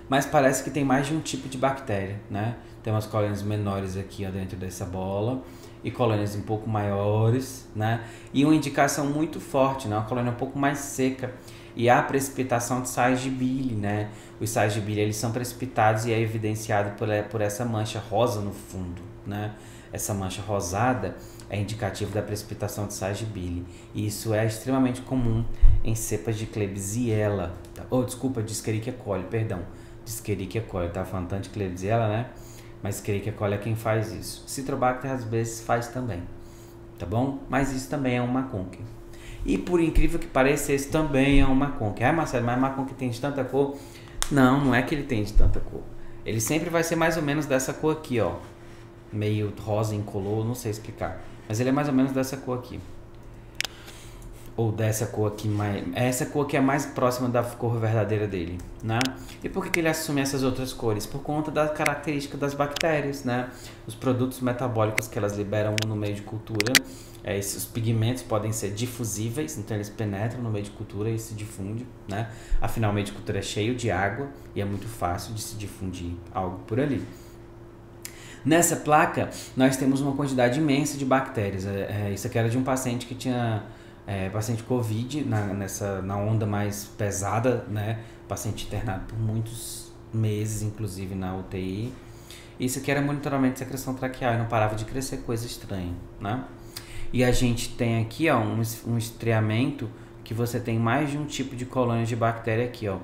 mas parece que tem mais de um tipo de bactéria, né? Tem umas colônias menores aqui, ó, dentro dessa bola, e colônias um pouco maiores, né? E uma indicação muito forte, né? Uma colônia um pouco mais seca, e a precipitação de sais de bile, né? Os sais de bile, eles são precipitados e é evidenciado por essa mancha rosa no fundo, né? Essa mancha rosada é indicativo da precipitação de sais de bile, e isso é extremamente comum em cepas de Klebsiella, tá? De Escherichia coli, perdão. De Escherichia coli, tá falando tanto de Klebsiella, né? Mas Escherichia coli é quem faz isso. Citrobacter às vezes faz também, tá bom? Mas isso também é um maconque. E por incrível que pareça, esse também é um maconque. Ah, Marcelo, mas maconque tem de tanta cor? Não é que ele tem de tanta cor. Ele sempre vai ser mais ou menos dessa cor aqui, ó. Meio rosa incolor, não sei explicar. Mas ele é mais ou menos dessa cor aqui. Ou dessa cor aqui, essa cor que é mais próxima da cor verdadeira dele, né? E por que ele assume essas outras cores? Por conta da característica das bactérias, né? Os produtos metabólicos que elas liberam no meio de cultura, esses pigmentos podem ser difusíveis, então eles penetram no meio de cultura e se difundem, né? Afinal, o meio de cultura é cheio de água e é muito fácil de se difundir algo por ali. Nessa placa, nós temos uma quantidade imensa de bactérias. Isso aqui era de um paciente que tinha... paciente Covid, na onda mais pesada, né? Paciente internado por muitos meses, inclusive na UTI. Isso aqui era monitoramento de secreção traqueal e não parava de crescer, coisa estranha, né? E a gente tem aqui, ó, um estreamento que você tem mais de um tipo de colônia de bactéria aqui, ó.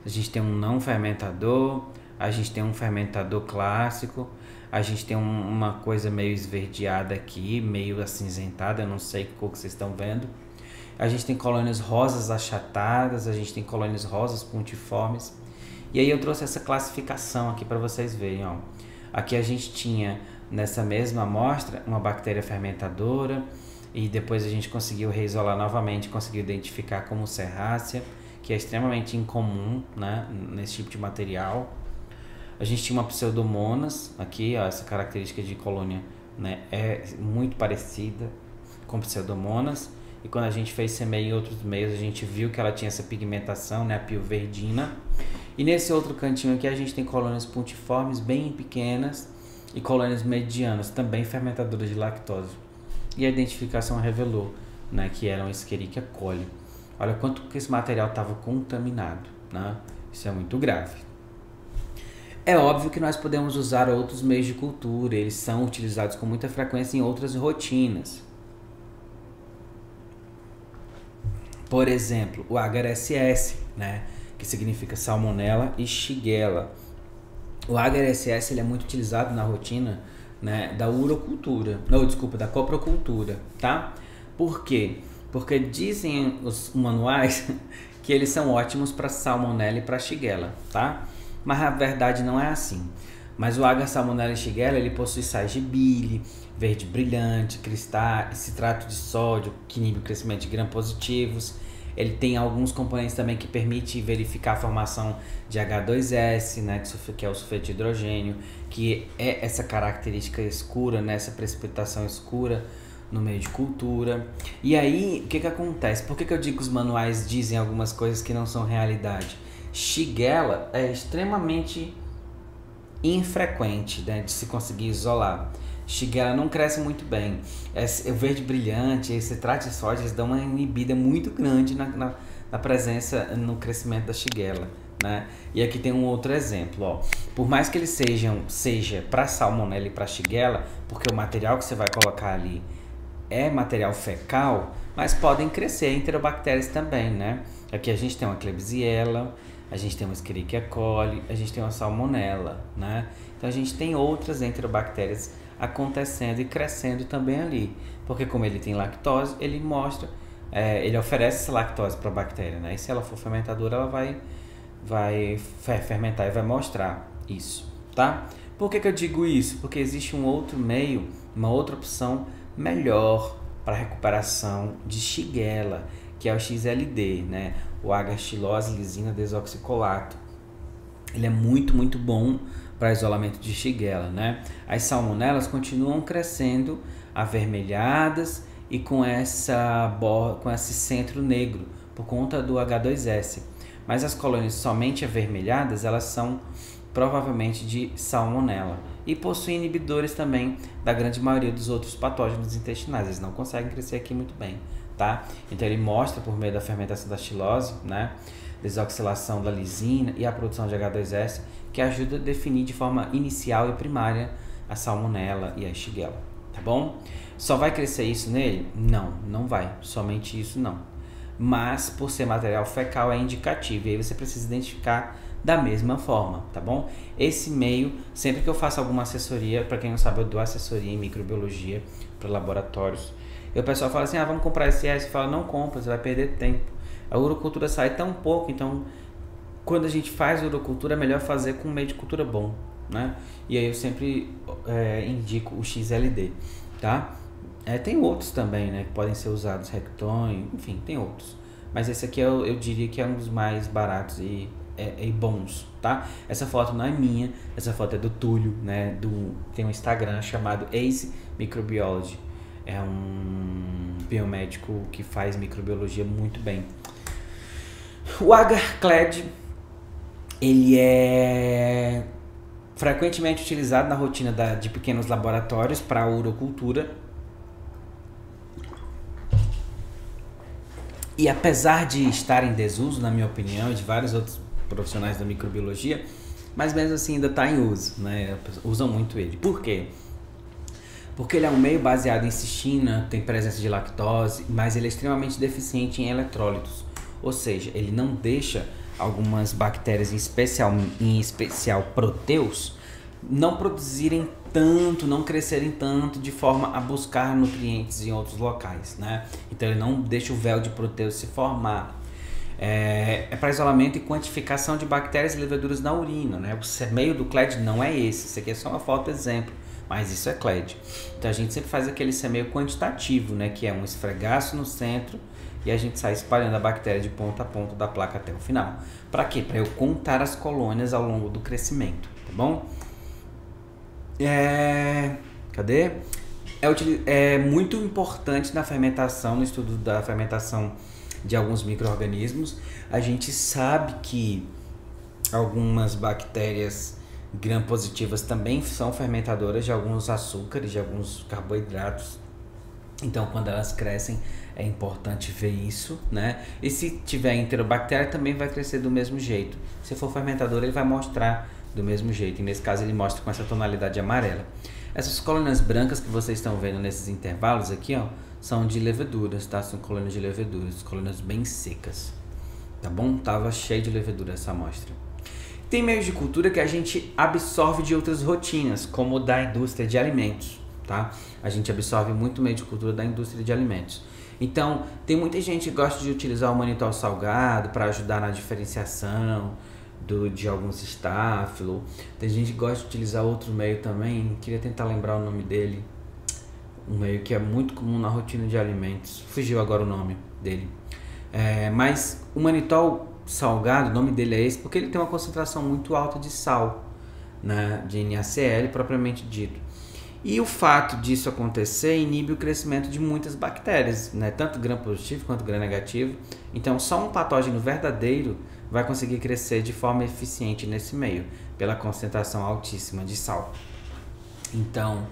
A gente tem um não fermentador, a gente tem um fermentador clássico, a gente tem uma coisa meio esverdeada aqui, meio acinzentada, eu não sei que cor que vocês estão vendo. A gente tem colônias rosas achatadas, a gente tem colônias rosas pontiformes. E aí eu trouxe essa classificação aqui para vocês verem, ó. Aqui a gente tinha, nessa mesma amostra, uma bactéria fermentadora, e depois a gente conseguiu reisolar novamente, conseguiu identificar como Serrácea, que é extremamente incomum, né, nesse tipo de material. A gente tinha uma Pseudomonas aqui, ó, essa característica de colônia, né, é muito parecida com Pseudomonas. E quando a gente fez semeio em outros meios, a gente viu que ela tinha essa pigmentação, né, a pioverdina. E nesse outro cantinho aqui a gente tem colônias pontiformes bem pequenas e colônias medianas, também fermentadoras de lactose. E a identificação revelou, né, que eram Escherichia coli. Olha quanto que esse material estava contaminado, né? Isso é muito grave. É óbvio que nós podemos usar outros meios de cultura, eles são utilizados com muita frequência em outras rotinas. Por exemplo, o Agar-SS, né, que significa Salmonella e Shigella. O Agar-SS ele é muito utilizado na rotina, né, da urocultura, não, desculpa, da coprocultura, tá? Por quê? Porque dizem os manuais que eles são ótimos para Salmonella e para Shigella, tá? Mas a verdade não é assim. Mas o Agar, Salmonella e Shigella, ele possui sais de bile, verde brilhante, cristais, citrato de sódio, que inibe o crescimento de gram-positivos. Ele tem alguns componentes também que permitem verificar a formação de H2S, né, que é o sulfeto de hidrogênio, que é essa característica escura, né, essa precipitação escura no meio de cultura. E aí, o que que acontece? Por que que eu digo que os manuais dizem algumas coisas que não são realidade? Shigella é extremamente infrequente, né, de se conseguir isolar. Shigella não cresce muito bem. O verde brilhante, esse citrato de sódio, eles dão uma inibida muito grande na presença, no crescimento da Shigella, né? E aqui tem um outro exemplo, ó. Por mais que eles seja para Salmonella e para Shigella, porque o material que você vai colocar ali é material fecal, mas podem crescer enterobactérias também, né? Aqui a gente tem uma Klebsiella, a gente tem uma Escherichia coli, a gente tem uma Salmonella, né? Então a gente tem outras enterobactérias acontecendo e crescendo também ali, porque como ele tem lactose, ele mostra, ele oferece essa lactose para a bactéria, né? E se ela for fermentadora, ela vai fermentar e vai mostrar isso, tá? Por que que eu digo isso? Porque existe um outro meio, uma outra opção melhor para recuperação de Shigella, que é o XLD, né? O H-xilose lisina desoxicolato. Ele é muito bom para isolamento de Shigella, né? As salmonelas continuam crescendo avermelhadas e com esse centro negro por conta do H2S. Mas as colônias somente avermelhadas, elas são provavelmente de salmonela e possuem inibidores também da grande maioria dos outros patógenos intestinais. Eles não conseguem crescer aqui muito bem, tá? Então ele mostra por meio da fermentação da xilose, né, desoxilação da lisina e a produção de H2S, que ajuda a definir de forma inicial e primária a salmonela e a Shigella, tá bom? Só vai crescer isso nele? Não, não vai, somente isso não. Mas por ser material fecal é indicativo, e aí você precisa identificar da mesma forma, tá bom? Esse meio, sempre que eu faço alguma assessoria, para quem não sabe, eu dou assessoria em microbiologia para laboratórios, e o pessoal fala assim, vamos comprar esse S, fala, não compra, você vai perder tempo. A urocultura sai tão pouco, então quando a gente faz urocultura é melhor fazer com um meio de cultura bom, né? E aí eu sempre indico o XLD, tá? Tem outros também, né, que podem ser usados, Recton, enfim, tem outros. Mas esse aqui eu diria que é um dos mais baratos e bons, tá? Essa foto não é minha, essa foto é do Túlio, né? Tem um Instagram chamado Ace Microbiology. É um biomédico que faz microbiologia muito bem. O Agar-Clade, ele é frequentemente utilizado na rotina de pequenos laboratórios para urocultura. E apesar de estar em desuso, na minha opinião, e de vários outros profissionais da microbiologia, mas mesmo assim ainda está em uso, né? Usam muito ele. Por quê? Porque ele é um meio baseado em cistina, tem presença de lactose, mas ele é extremamente deficiente em eletrólitos. Ou seja, ele não deixa algumas bactérias, em especial proteus, não produzirem tanto, não crescerem tanto de forma a buscar nutrientes em outros locais, né? Então ele não deixa o véu de proteus se formar. É para isolamento e quantificação de bactérias e leveduras na urina, né? O meio do CLED não é esse, isso aqui é só uma foto exemplo, mas isso é CLED. Então a gente sempre faz aquele semeio quantitativo, né? Que é um esfregaço no centro e a gente sai espalhando a bactéria de ponta a ponta da placa até o final. Para quê? Para eu contar as colônias ao longo do crescimento, tá bom? Cadê? É muito importante na fermentação, no estudo da fermentação de alguns micro-organismos. A gente sabe que algumas bactérias gram-positivas também são fermentadoras de alguns açúcares, de alguns carboidratos. Então, quando elas crescem, é importante ver isso, né? E se tiver enterobactéria, também vai crescer do mesmo jeito. Se for fermentador, ele vai mostrar do mesmo jeito. E nesse caso, ele mostra com essa tonalidade amarela. Essas colônias brancas que vocês estão vendo nesses intervalos aqui, ó, são de leveduras, tá? São colônias de leveduras, colônias bem secas, tá bom? Tava cheio de levedura essa amostra. Tem meios de cultura que a gente absorve de outras rotinas, como o da indústria de alimentos, tá? A gente absorve muito meio de cultura da indústria de alimentos. Então, tem muita gente que gosta de utilizar o manitol salgado para ajudar na diferenciação de alguns estáfilo. Tem gente que gosta de utilizar outro meio também, queria tentar lembrar o nome dele. Um meio que é muito comum na rotina de alimentos. Fugiu agora o nome dele. Mas o manitol salgado, o nome dele é esse porque ele tem uma concentração muito alta de sal, né, de NaCl propriamente dito. E o fato disso acontecer inibe o crescimento de muitas bactérias, né, tanto gram positivo quanto gram negativo. Então só um patógeno verdadeiro vai conseguir crescer de forma eficiente nesse meio, pela concentração altíssima de sal. Então,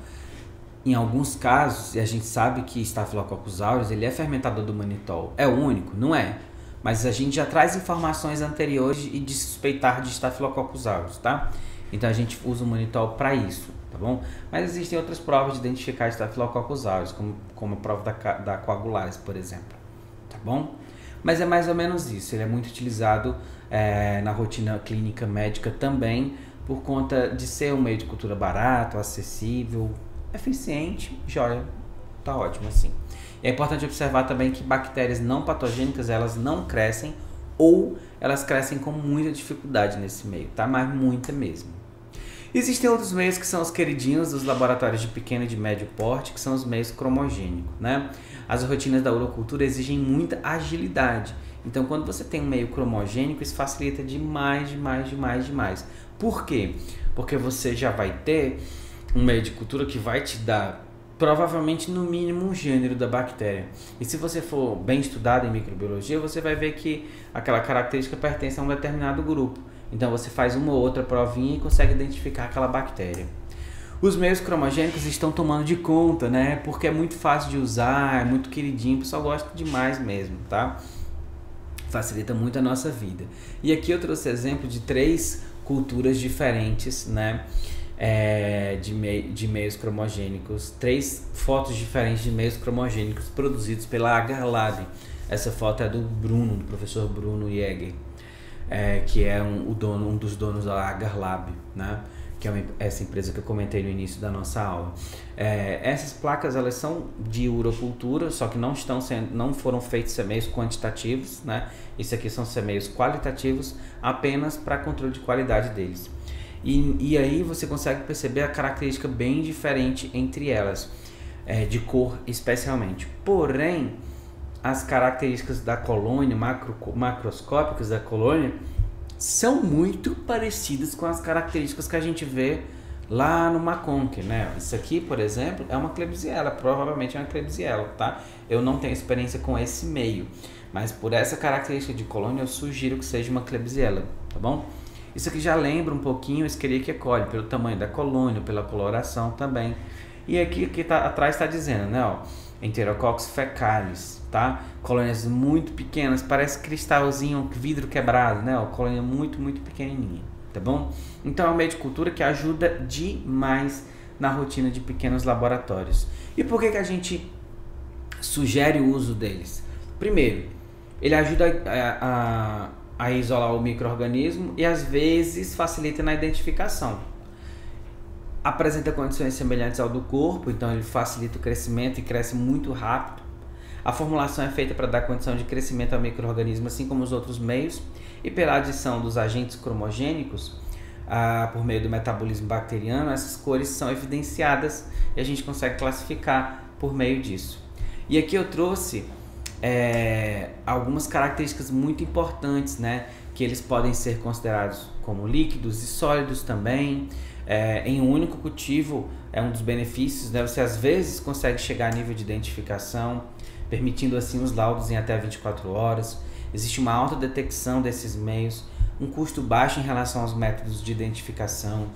em alguns casos, e a gente sabe que Staphylococcus aureus, ele é fermentador do manitol. É o único? Não é. Mas a gente já traz informações anteriores e de suspeitar de Staphylococcus aureus, tá? Então a gente usa o manitol para isso, tá bom? Mas existem outras provas de identificar Staphylococcus aureus, como a prova da coagulase, por exemplo, tá bom? Mas é mais ou menos isso. Ele é muito utilizado na rotina clínica médica também, por conta de ser um meio de cultura barato, acessível, eficiente, joia, tá ótimo assim. É importante observar também que bactérias não patogênicas, elas não crescem ou elas crescem com muita dificuldade nesse meio, tá? Mas muita mesmo. Existem outros meios que são os queridinhos dos laboratórios de pequeno e de médio porte, que são os meios cromogênicos, né? As rotinas da urocultura exigem muita agilidade. Então, quando você tem um meio cromogênico, isso facilita demais. Por quê? Porque você já vai ter um meio de cultura que vai te dar, provavelmente, no mínimo, um gênero da bactéria. E se você for bem estudado em microbiologia, você vai ver que aquela característica pertence a um determinado grupo. Então, você faz uma ou outra provinha e consegue identificar aquela bactéria. Os meios cromogênicos estão tomando de conta, né? Porque é muito fácil de usar, é muito queridinho, o pessoal gosta demais mesmo, tá? Facilita muito a nossa vida. E aqui eu trouxe exemplo de 3 culturas diferentes, né? De meios cromogênicos, 3 fotos diferentes de meios cromogênicos produzidos pela Agar Lab. Essa foto é do professor Bruno Jäger, que é um dos donos da Agar Lab, né? Que é essa empresa que eu comentei no início da nossa aula. Essas placas, elas são de urocultura, só que não foram feitos semeios quantitativos, né? Isso aqui são semeios qualitativos, apenas para controle de qualidade deles. E aí você consegue perceber a característica bem diferente entre elas, de cor especialmente. Porém, as características da colônia, macroscópicas da colônia, são muito parecidas com as características que a gente vê lá no Maconque, né? Isso aqui, por exemplo, é uma Klebsiella, provavelmente é uma Klebsiella, tá? Eu não tenho experiência com esse meio, mas por essa característica de colônia eu sugiro que seja uma Klebsiella, tá bom? Isso aqui já lembra um pouquinho o Escherichia coli, pelo tamanho da colônia, pela coloração também. E aqui atrás está dizendo, né, ó, Enterococcus fecalis, tá? Colônias muito pequenas, parece cristalzinho, vidro quebrado, né? Ó, colônia muito pequenininha, tá bom? Então é um meio de cultura que ajuda demais na rotina de pequenos laboratórios. E por que a gente sugere o uso deles? Primeiro, ele ajuda a isolar o micro-organismo e às vezes facilita na identificação. Apresenta condições semelhantes ao do corpo, então ele facilita o crescimento e cresce muito rápido. A formulação é feita para dar condição de crescimento ao micro-organismo, assim como os outros meios, e pela adição dos agentes cromogênicos, por meio do metabolismo bacteriano, essas cores são evidenciadas e a gente consegue classificar por meio disso. E aqui eu trouxe algumas características muito importantes, né? Que eles podem ser considerados como líquidos e sólidos também. Em um único cultivo é um dos benefícios, né? Você às vezes consegue chegar a nível de identificação, permitindo assim os laudos em até 24 horas. Existe uma alta detecção desses meios, um custo baixo em relação aos métodos de identificação.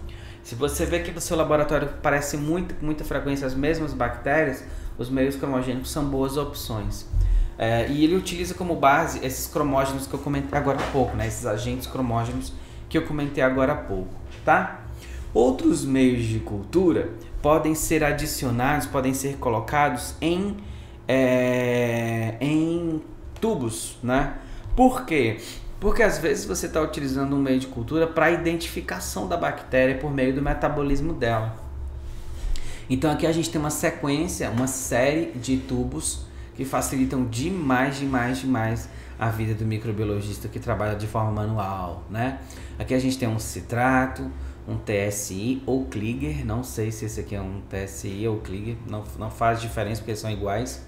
Se você vê que no seu laboratório parece muita frequência as mesmas bactérias, os meios cromogênicos são boas opções. E ele utiliza como base esses cromógenos que eu comentei agora há pouco, né? Esses agentes cromógenos que eu comentei agora há pouco, tá? Outros meios de cultura podem ser adicionados, podem ser colocados em tubos, né? Por quê? Porque às vezes você está utilizando um meio de cultura para a identificação da bactéria por meio do metabolismo dela. Então aqui a gente tem uma sequência, uma série de tubos que facilitam demais a vida do microbiologista que trabalha de forma manual, né? Aqui a gente tem um citrato, um TSI ou Kliger, não sei se esse aqui é um TSI ou Kliger, não faz diferença porque são iguais.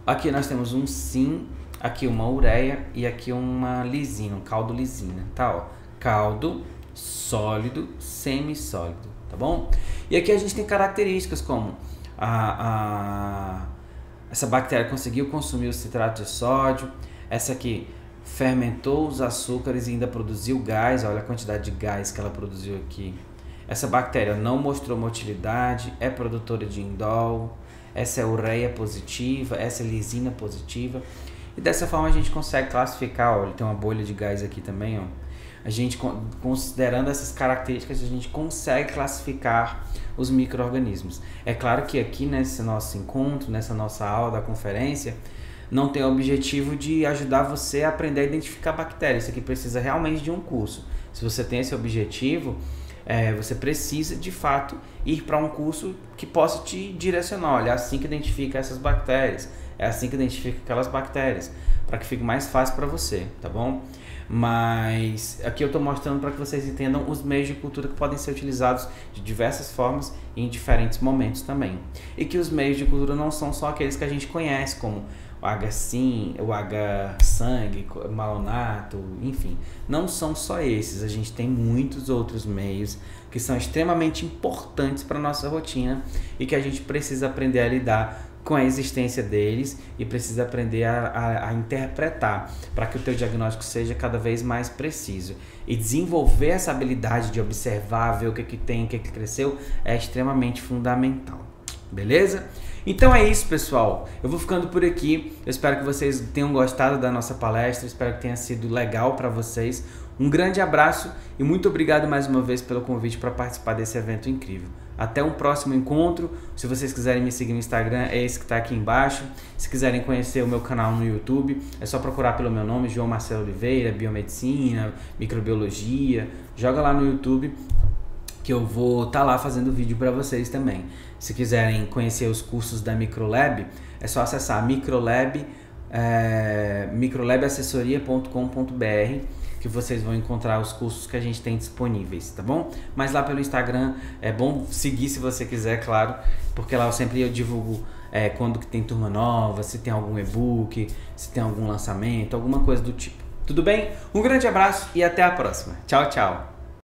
Aqui nós temos um SIM, aqui uma ureia e aqui uma lisina, um caldo lisina, tá? Ó, caldo, sólido, semissólido, tá bom? E aqui a gente tem características como essa bactéria conseguiu consumir o citrato de sódio, essa aqui fermentou os açúcares e ainda produziu gás, olha a quantidade de gás que ela produziu aqui. Essa bactéria não mostrou motilidade, é produtora de indol, essa é ureia positiva, essa é lisina positiva. E dessa forma a gente consegue classificar, olha, tem uma bolha de gás aqui também, ó. A gente, considerando essas características, a gente consegue classificar os micro-organismos. É claro que aqui nesse nosso encontro, nessa nossa aula da conferência, não tem o objetivo de ajudar você a aprender a identificar bactérias. Isso aqui precisa realmente de um curso. Se você tem esse objetivo, você precisa de fato ir para um curso que possa te direcionar. Olha, é assim que identifica essas bactérias, é assim que identifica aquelas bactérias, para que fique mais fácil para você, tá bom? Mas aqui eu estou mostrando para que vocês entendam os meios de cultura que podem ser utilizados de diversas formas e em diferentes momentos também. E que os meios de cultura não são só aqueles que a gente conhece, como o H-Sim, o H-Sangue, malonato, enfim. Não são só esses, a gente tem muitos outros meios que são extremamente importantes para a nossa rotina e que a gente precisa aprender a lidar com a existência deles e precisa aprender a interpretar para que o teu diagnóstico seja cada vez mais preciso. E desenvolver essa habilidade de observar, ver o que tem, o que cresceu, é extremamente fundamental. Beleza? Então é isso, pessoal. Eu vou ficando por aqui. Eu espero que vocês tenham gostado da nossa palestra. Espero que tenha sido legal para vocês. Um grande abraço e muito obrigado mais uma vez pelo convite para participar desse evento incrível. Até um próximo encontro. Se vocês quiserem me seguir no Instagram, é esse que está aqui embaixo. Se quiserem conhecer o meu canal no YouTube, é só procurar pelo meu nome, João Marcelo Oliveira, Biomedicina, Microbiologia. Joga lá no YouTube que eu vou estar lá fazendo vídeo para vocês também. Se quiserem conhecer os cursos da Microlab, é só acessar microlabassessoria.com.br que vocês vão encontrar os cursos que a gente tem disponíveis, tá bom? Mas lá pelo Instagram é bom seguir se você quiser, claro, porque lá eu divulgo quando que tem turma nova, se tem algum e-book, se tem algum lançamento, alguma coisa do tipo. Tudo bem? Um grande abraço e até a próxima. Tchau, tchau!